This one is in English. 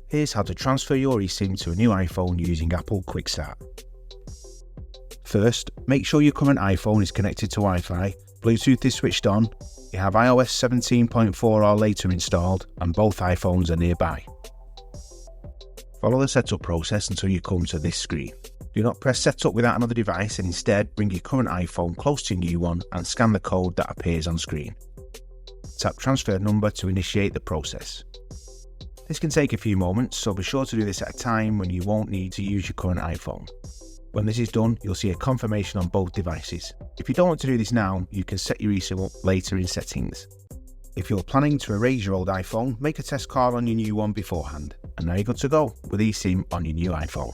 Here's how to transfer your eSIM to a new iPhone using Apple Quick Start. First, make sure your current iPhone is connected to Wi-Fi, Bluetooth is switched on, you have iOS 17.4 or later installed, and both iPhones are nearby. Follow the setup process until you come to this screen. Do not press setup without another device and instead bring your current iPhone close to your new one and scan the code that appears on screen. Tap transfer number to initiate the process. This can take a few moments, so be sure to do this at a time when you won't need to use your current iPhone. When this is done, you'll see a confirmation on both devices. If you don't want to do this now, you can set your eSIM up later in settings. If you're planning to erase your old iPhone, make a test call on your new one beforehand. And now you're good to go with eSIM on your new iPhone.